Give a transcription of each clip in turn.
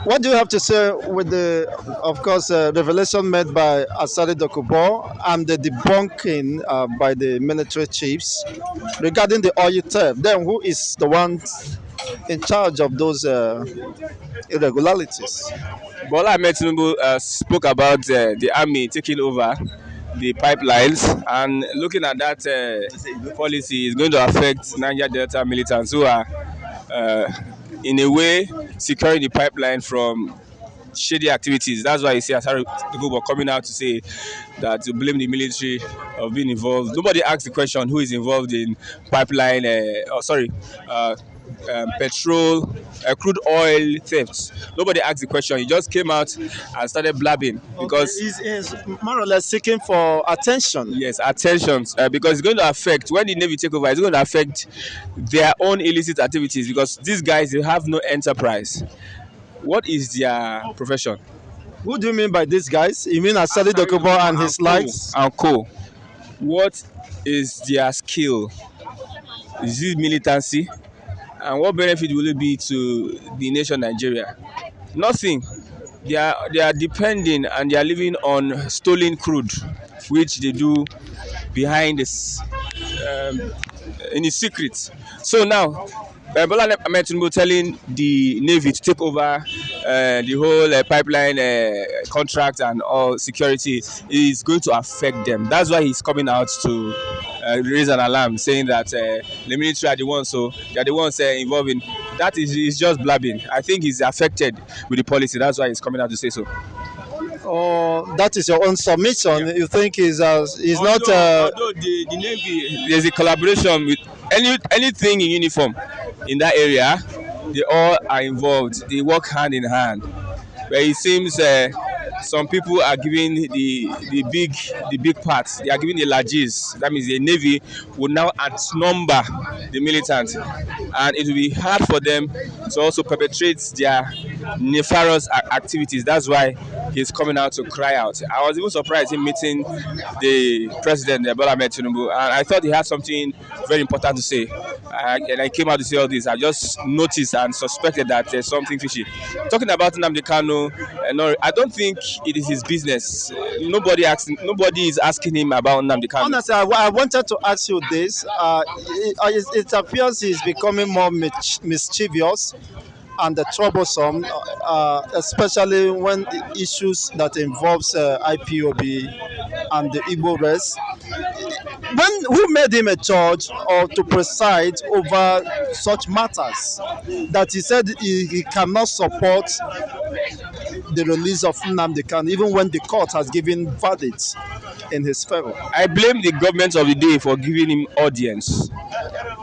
What do you have to say with the, of course, revelation made by Asari Dokubo and the debunking by the military chiefs regarding the oil theft? Then who is the one in charge of those irregularities? Bola Ahmed Tinubu spoke about the army taking over the pipelines, and looking at that policy is going to affect Niger Delta militants who are, uh, in a way, securing the pipeline from shady activities. That's why you see Asari Gogo coming out to say that to blame the military of being involved. Nobody asked the question who is involved in pipeline, petrol, crude oil thefts. Nobody asked the question. He just came out and started blabbing Okay, because he's more or less seeking for attention. yes, attention, because it's going to affect when the navy take over. It's going to affect their own illicit activities because these guys they have no enterprise. What is their profession? Who do you mean by these guys? You mean Asali Asari Dokubo and his likes? and co. What is their skill? Is it militancy? And what benefit will it be to the nation Nigeria? Nothing. They are depending and they are living on stolen crude, which they do behind this in the secret. So now, Bola Ahmed Tinubu telling the Navy to take over the whole pipeline contract and all security is going to affect them. That's why he's coming out to raise an alarm, saying that the military are the ones, so they are the ones involving. That is just blabbing. I think he's affected with the policy. That's why he's coming out to say so. Or that is your own submission? Yeah. You think he's not? Although the Navy, there's a collaboration with anything in uniform in that area, they all are involved. They work hand in hand. But it seems some people are giving the big parts. They are giving the largesse. That means the Navy will now outnumber the militants, and it will be hard for them to also perpetrate their nefarious activities. That's why he's coming out to cry out. I was even surprised in meeting the president, Bola Ahmed Tinubu, and I thought he had something very important to say. And I came out to say all this. I just noticed and suspected that there's something fishy. Talking about Nnamdi Kanu, no, I don't think it is his business. Nobody is asking him about Nnamdi Kanu. Honestly, I wanted to ask you this. It appears he's becoming more mischievous and troublesome, especially when the issues that involves IPOB and the Igbo rest. Who made him a judge or to preside over such matters that he said he cannot support the release of Nnamdi Kanu even when the court has given verdicts in his favor? I blame the government of the day for giving him audience.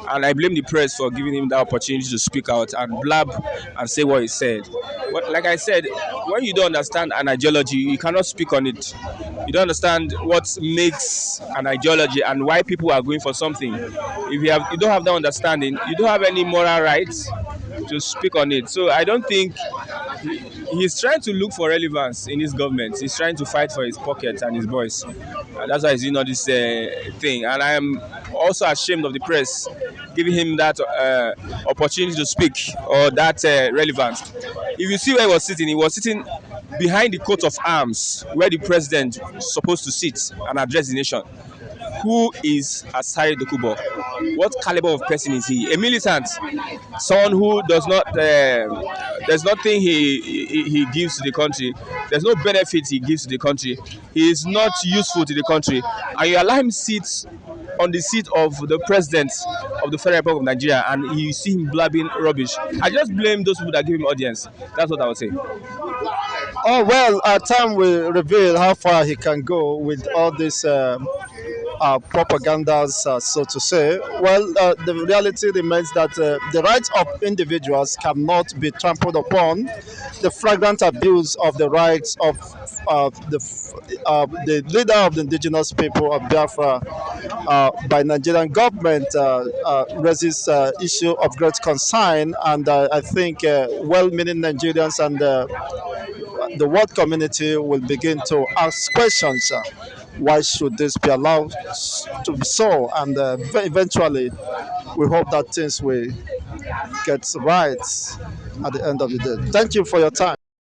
And I blame the press for giving him the opportunity to speak out and blab and say what he said. But like I said, when you don't understand an ideology, you cannot speak on it. You don't understand what makes an ideology and why people are going for something. If you don't have that understanding, you don't have any moral rights to speak on it. So I don't think he's trying to look for relevance in his government. He's trying to fight for his pocket and his voice. And that's why he's doing all this thing. And I am also ashamed of the press giving him that opportunity to speak or that relevance. If you see where he was sitting behind the coat of arms where the president is supposed to sit and address the nation. Who is Asari Dokubo? What caliber of person is he? A militant, someone who does not. There's nothing he gives to the country. There's no benefit he gives to the country. He is not useful to the country, and you allow him sit on the seat of the president of the Federal Republic of Nigeria, and you see him blabbing rubbish. I just blame those people that give him audience. That's what I would say. Oh well, time will reveal how far he can go with all this propagandas, so to say. Well, the reality remains that the rights of individuals cannot be trampled upon. The flagrant abuse of the rights of the leader of the indigenous people of Biafra by Nigerian government raises issue of great concern, and I think well-meaning Nigerians and the world community will begin to ask questions. Why should this be allowed to be so? And eventually, we hope that things will get right at the end of the day. Thank you for your time.